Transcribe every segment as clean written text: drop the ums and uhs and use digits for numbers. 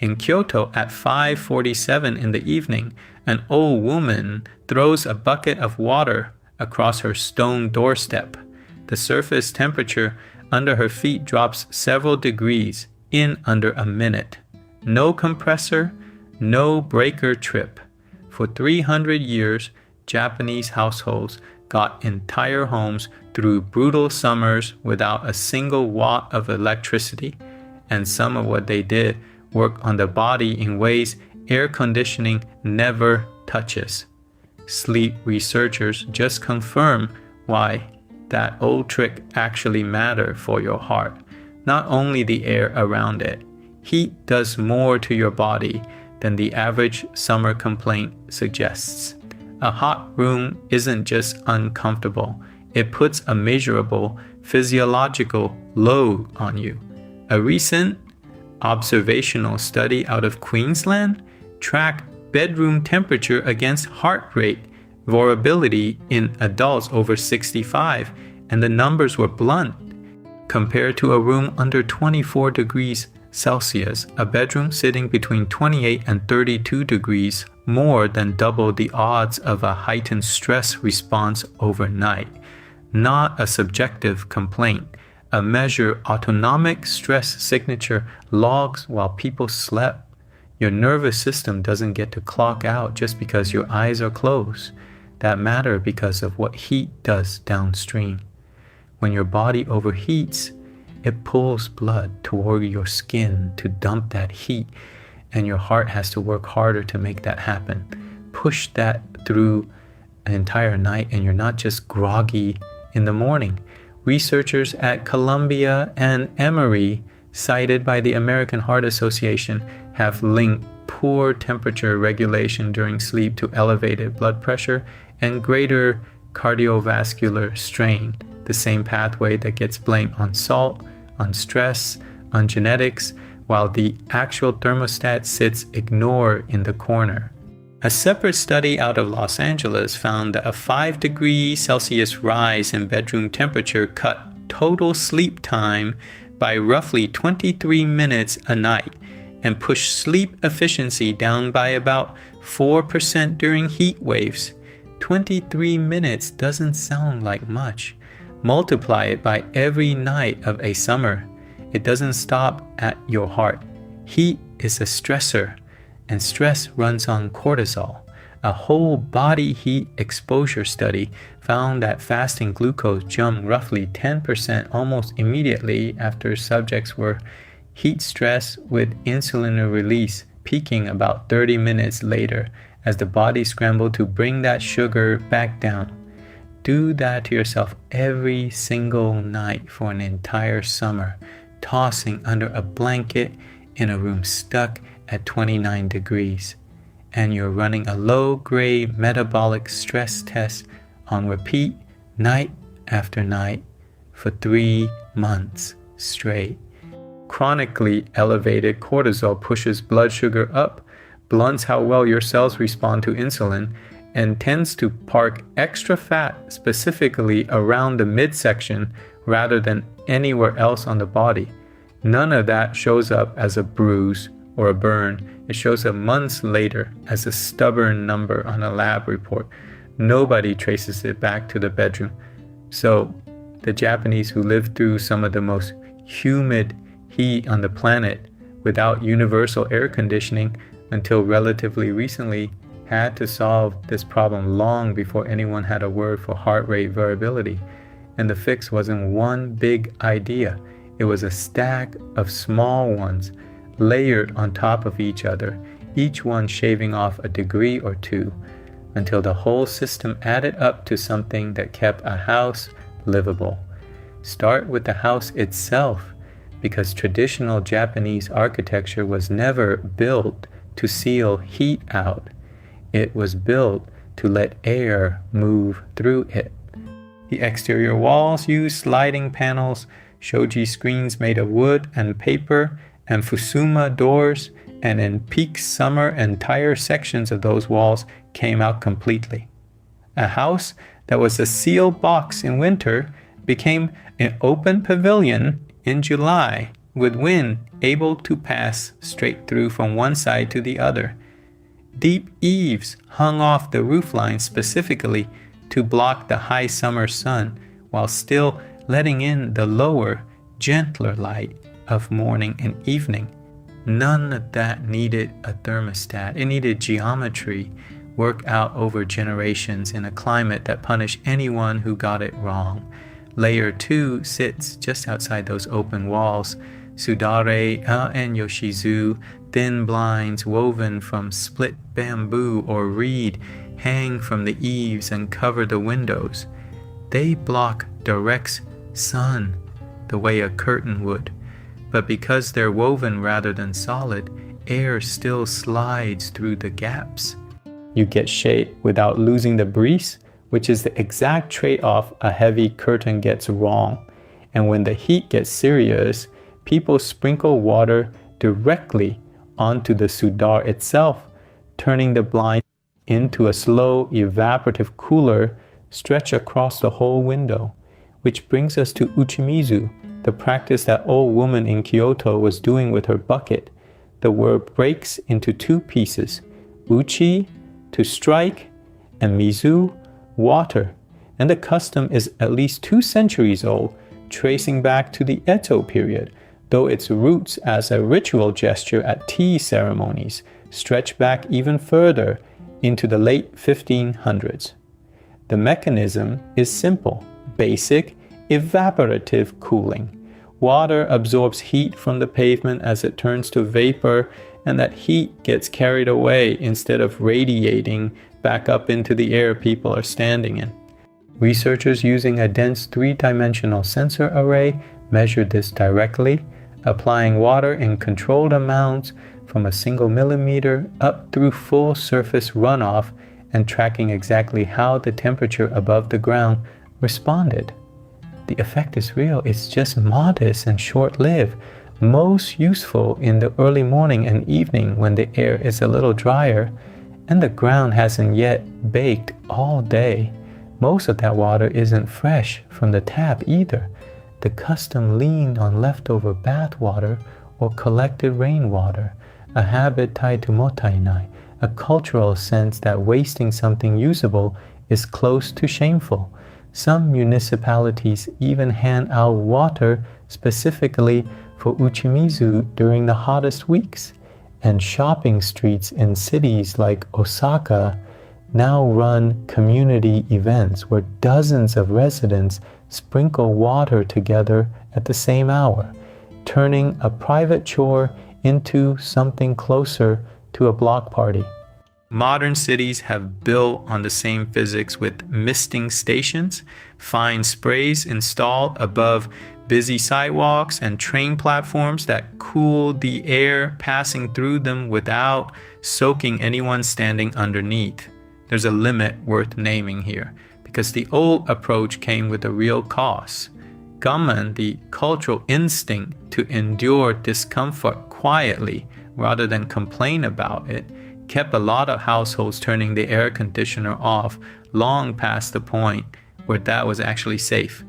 In Kyoto at 5:47 in the evening, an old woman throws a bucket of water across her stone doorstep. The surface temperature under her feet drops several degrees in under a minute. No compressor, no breaker trip. For 300 years, Japanese households got entire homes through brutal summers without a single watt of electricity, and some of what they did work on the body in ways air conditioning never touches. Sleep researchers just confirm why that old trick actually matters for your heart, not only the air around it. Heat does more to your body than the average summer complaint suggests. A hot room isn't just uncomfortable, it puts a measurable physiological load on you. A recent observational study out of Queensland tracked bedroom temperature against heart rate variability in adults over 65, and the numbers were blunt. Compared to a room under 24 degrees Celsius, a bedroom sitting between 28 and 32 degrees more than double the odds of a heightened stress response overnight. Not a subjective complaint. A measure autonomic stress signature logs while people slept. Your nervous system doesn't get to clock out just because your eyes are closed. That matters because of what heat does downstream. When your body overheats, it pulls blood toward your skin to dump that heat, and your heart has to work harder to make that happen. Push that through an entire night, and you're not just groggy in the morning. Researchers at Columbia and Emory, cited by the American Heart Association, have linked poor temperature regulation during sleep to elevated blood pressure and greater cardiovascular strain, the same pathway that gets blamed on salt, on stress, on genetics, while the actual thermostat sits ignored in the corner. A separate study out of Los Angeles found that a 5 degrees Celsius rise in bedroom temperature cut total sleep time by roughly 23 minutes a night and pushed sleep efficiency down by about 4% during heat waves. 23 minutes doesn't sound like much. Multiply it by every night of a summer. It doesn't stop at your heart. Heat is a stressor, and stress runs on cortisol. A whole body heat exposure study found that fasting glucose jumped roughly 10% almost immediately after subjects were heat stressed, with insulin release peaking about 30 minutes later as the body scrambled to bring that sugar back down. Do that to yourself every single night for an entire summer, tossing under a blanket in a room stuck at 29 degrees. And you're running a low-grade metabolic stress test on repeat night after night for 3 months straight. Chronically elevated cortisol pushes blood sugar up, blunts how well your cells respond to insulin, and tends to park extra fat specifically around the midsection rather than anywhere else on the body. None of that shows up as a bruise or a burn. It shows up months later as a stubborn number on a lab report. Nobody traces it back to the bedroom. So the Japanese, who lived through some of the most humid heat on the planet without universal air conditioning until relatively recently, had to solve this problem long before anyone had a word for heart rate variability. And the fix wasn't one big idea. It was a stack of small ones layered on top of each other, each one shaving off a degree or two, until the whole system added up to something that kept a house livable. Start with the house itself, because traditional Japanese architecture was never built to seal heat out. It was built to let air move through it. The exterior walls used sliding panels, shoji screens made of wood and paper, and Fusuma doors, and in peak summer, entire sections of those walls came out completely. A house that was a sealed box in winter became an open pavilion in July with wind able to pass straight through from one side to the other. Deep eaves hung off the roofline specifically to block the high summer sun while still letting in the lower, gentler light of morning and evening. None of that needed a thermostat. It needed geometry, worked out over generations in a climate that punished anyone who got it wrong. Layer 2 sits just outside those open walls. Sudare and Yoshizu, thin blinds woven from split bamboo or reed, hang from the eaves and cover the windows. They block direct sun the way a curtain would, but because they're woven rather than solid, air still slides through the gaps. You get shade without losing the breeze, which is the exact trade-off a heavy curtain gets wrong. And when the heat gets serious, people sprinkle water directly onto the sudar itself, turning the blind into a slow evaporative cooler stretched across the whole window. Which brings us to uchimizu, the practice that old woman in Kyoto was doing with her bucket. The word breaks into two pieces, uchi, to strike, and mizu, water. And the custom is at least 2 centuries old, tracing back to the Eto period, though its roots as a ritual gesture at tea ceremonies stretch back even further into the late 1500s. The mechanism is simple, basic, evaporative cooling. Water absorbs heat from the pavement as it turns to vapor, and that heat gets carried away instead of radiating back up into the air people are standing in. Researchers using a dense 3-dimensional sensor array measured this directly, applying water in controlled amounts from a single millimeter up through full surface runoff and tracking exactly how the temperature above the ground responded. The effect is real, it's just modest and short-lived, most useful in the early morning and evening when the air is a little drier and the ground hasn't yet baked all day. Most of that water isn't fresh from the tap either. The custom leaned on leftover bath water or collected rainwater, a habit tied to mottainai, a cultural sense that wasting something usable is close to shameful. Some municipalities even hand out water specifically for uchimizu during the hottest weeks, and shopping streets in cities like Osaka now run community events where dozens of residents sprinkle water together at the same hour, turning a private chore into something closer to a block party. Modern cities have built on the same physics with misting stations, fine sprays installed above busy sidewalks, and train platforms that cool the air passing through them without soaking anyone standing underneath. There's a limit worth naming here, because the old approach came with a real cost. Gammon, the cultural instinct to endure discomfort quietly rather than complain about it, kept a lot of households turning the air conditioner off long past the point where that was actually safe.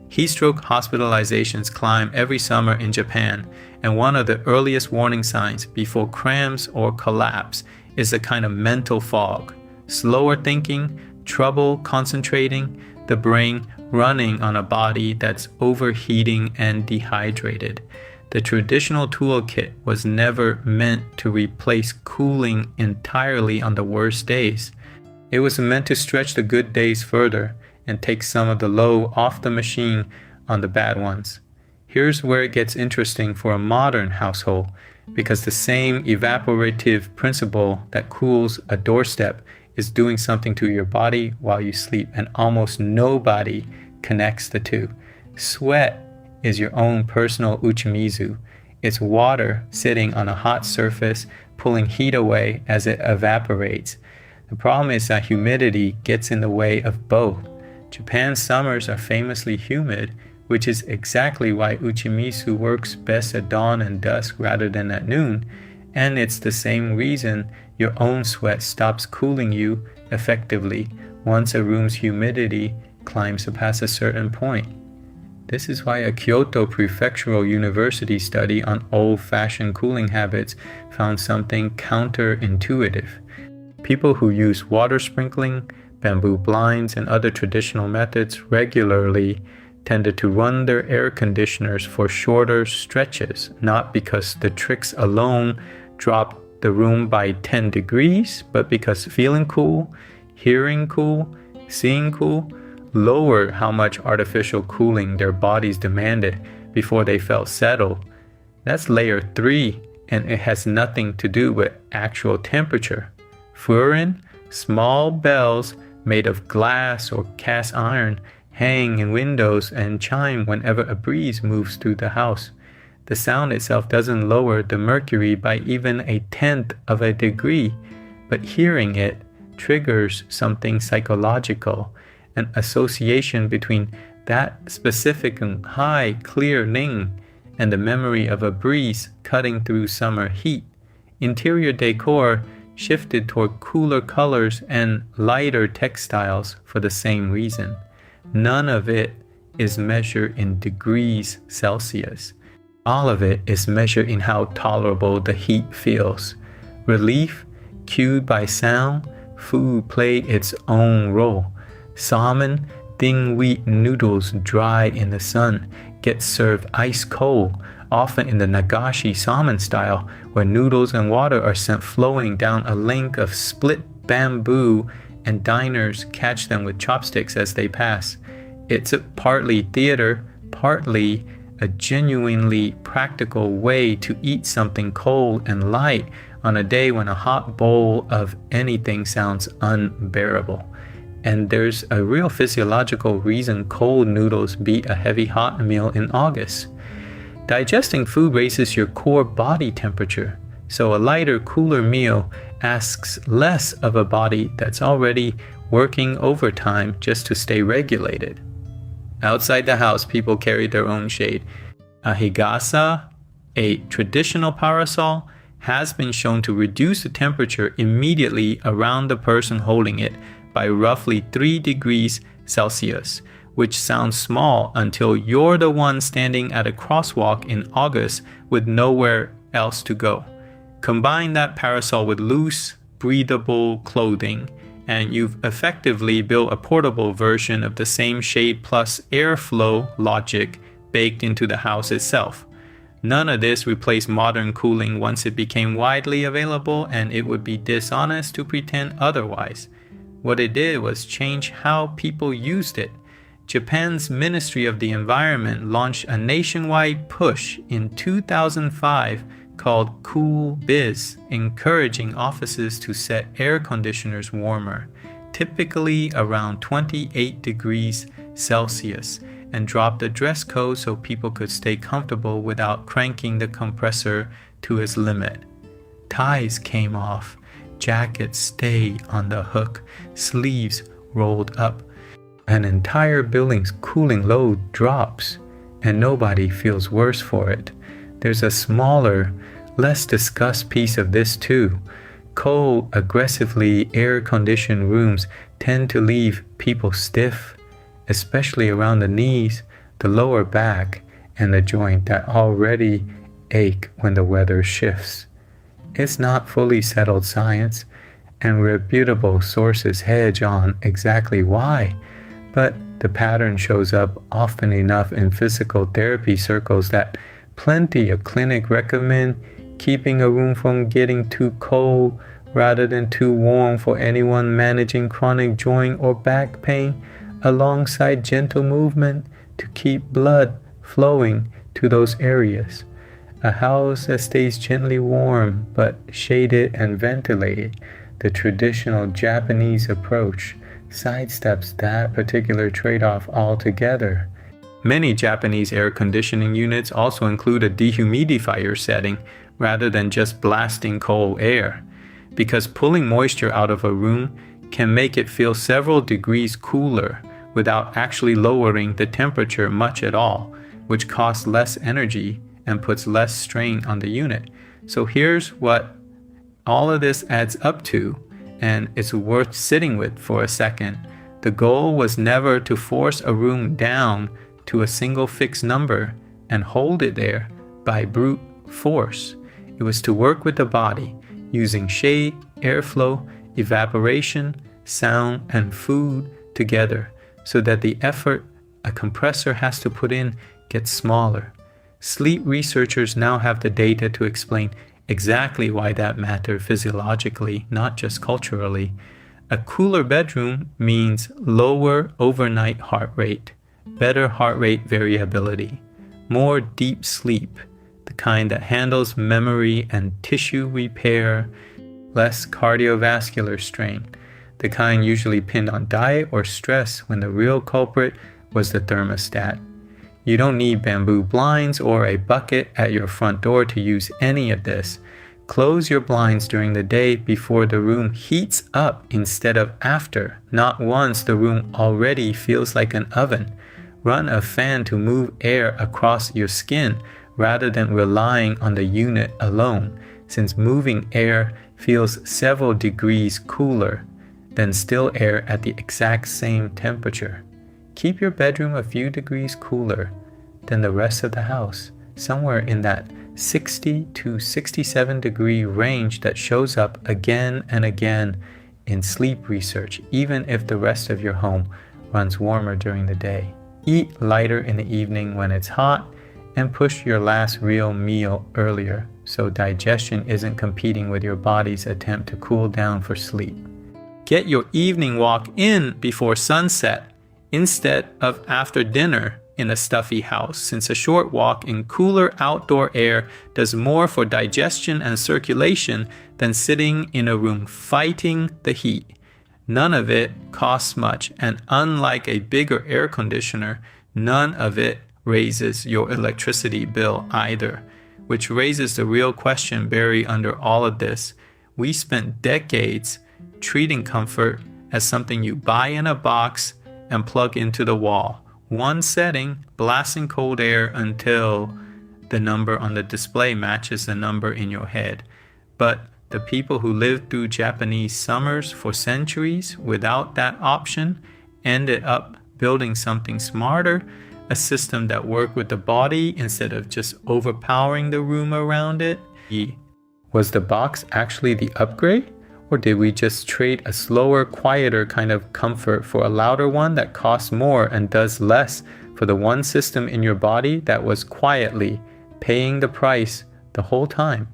Heatstroke hospitalizations climb every summer in Japan, and one of the earliest warning signs before cramps or collapse is a kind of mental fog, slower thinking, trouble concentrating, the brain running on a body that's overheating and dehydrated. The traditional toolkit was never meant to replace cooling entirely on the worst days. It was meant to stretch the good days further and take some of the load off the machine on the bad ones. Here's where it gets interesting for a modern household, because the same evaporative principle that cools a doorstep is doing something to your body while you sleep, and almost nobody connects the two. Sweat is your own personal uchimizu. It's water sitting on a hot surface, pulling heat away as it evaporates. The problem is that humidity gets in the way of both. Japan's summers are famously humid, which is exactly why uchimizu works best at dawn and dusk rather than at noon, and it's the same reason your own sweat stops cooling you effectively once a room's humidity climbs past a certain point. This is why a Kyoto Prefectural University study on old-fashioned cooling habits found something counterintuitive. People who use water sprinkling, bamboo blinds, and other traditional methods regularly tended to run their air conditioners for shorter stretches, not because the tricks alone dropped the room by 10 degrees, but because feeling cool, hearing cool, seeing cool lowered how much artificial cooling their bodies demanded before they felt settled. That's layer 3, and it has nothing to do with actual temperature. Furin, small bells made of glass or cast iron, hang in windows and chime whenever a breeze moves through the house. The sound itself doesn't lower the mercury by even 1/10 of a degree, but hearing it triggers something psychological, an association between that specific high, clear ning and the memory of a breeze cutting through summer heat. Interior decor shifted toward cooler colors and lighter textiles for the same reason. None of it is measured in degrees Celsius. All of it is measured in how tolerable the heat feels. Relief, cued by sound, food played its own role. Salmon, thin wheat noodles dried in the sun, get served ice cold, often in the Nagashi salmon style, where noodles and water are sent flowing down a length of split bamboo and diners catch them with chopsticks as they pass. It's partly theater, partly a genuinely practical way to eat something cold and light on a day when a hot bowl of anything sounds unbearable. And there's a real physiological reason cold noodles beat a heavy hot meal in August. Digesting food raises your core body temperature, so a lighter, cooler meal asks less of a body that's already working overtime just to stay regulated. Outside the house, people carry their own shade. A higasa, a traditional parasol, has been shown to reduce the temperature immediately around the person holding it by roughly 3 degrees Celsius, which sounds small until you're the one standing at a crosswalk in August with nowhere else to go. Combine that parasol with loose, breathable clothing, and you've effectively built a portable version of the same shade plus airflow logic baked into the house itself. None of this replaced modern cooling once it became widely available, and it would be dishonest to pretend otherwise. What it did was change how people used it. Japan's Ministry of the Environment launched a nationwide push in 2005 called Cool Biz, encouraging offices to set air conditioners warmer, typically around 28 degrees Celsius, and dropped the dress code so people could stay comfortable without cranking the compressor to its limit. Ties came off, jackets stayed on the hook, sleeves rolled up. An entire building's cooling load drops, and nobody feels worse for it. There's a smaller, less discussed piece of this too. Cold, aggressively air-conditioned rooms tend to leave people stiff, especially around the knees, the lower back, and the joint that already ache when the weather shifts. It's not fully settled science, and reputable sources hedge on exactly why, but the pattern shows up often enough in physical therapy circles that plenty of clinics recommend keeping a room from getting too cold rather than too warm for anyone managing chronic joint or back pain, alongside gentle movement to keep blood flowing to those areas. A house that stays gently warm but shaded and ventilated, the traditional Japanese approach, sidesteps that particular trade-off altogether. Many Japanese air conditioning units also include a dehumidifier setting rather than just blasting cold air, because pulling moisture out of a room can make it feel several degrees cooler without actually lowering the temperature much at all, which costs less energy and puts less strain on the unit. So here's what all of this adds up to, and it's worth sitting with for a second. The goal was never to force a room down to a single fixed number and hold it there by brute force. It was to work with the body, using shade, airflow, evaporation, sound, and food together, so that the effort a compressor has to put in gets smaller. Sleep researchers now have the data to explain exactly why that mattered physiologically, not just culturally. A cooler bedroom means lower overnight heart rate, better heart rate variability, more deep sleep, the kind that handles memory and tissue repair, less cardiovascular strain, the kind usually pinned on diet or stress when the real culprit was the thermostat. You don't need bamboo blinds or a bucket at your front door to use any of this. Close your blinds during the day before the room heats up instead of after, not once the room already feels like an oven. Run a fan to move air across your skin rather than relying on the unit alone, since moving air feels several degrees cooler than still air at the exact same temperature. Keep your bedroom a few degrees cooler than the rest of the house, somewhere in that 60 to 67 degree range that shows up again and again in sleep research, even if the rest of your home runs warmer during the day. Eat lighter in the evening when it's hot, and push your last real meal earlier so digestion isn't competing with your body's attempt to cool down for sleep. Get your evening walk in before sunset instead of after dinner in a stuffy house, since a short walk in cooler outdoor air does more for digestion and circulation than sitting in a room fighting the heat. None of it costs much, and unlike a bigger air conditioner, none of it raises your electricity bill either, which raises the real question buried under all of this. We spent decades treating comfort as something you buy in a box and plug into the wall. One setting, blasting cold air until the number on the display matches the number in your head. But the people who lived through Japanese summers for centuries without that option ended up building something smarter, a system that worked with the body instead of just overpowering the room around it. Was the box actually the upgrade? Or did we just trade a slower, quieter kind of comfort for a louder one that costs more and does less for the one system in your body that was quietly paying the price the whole time?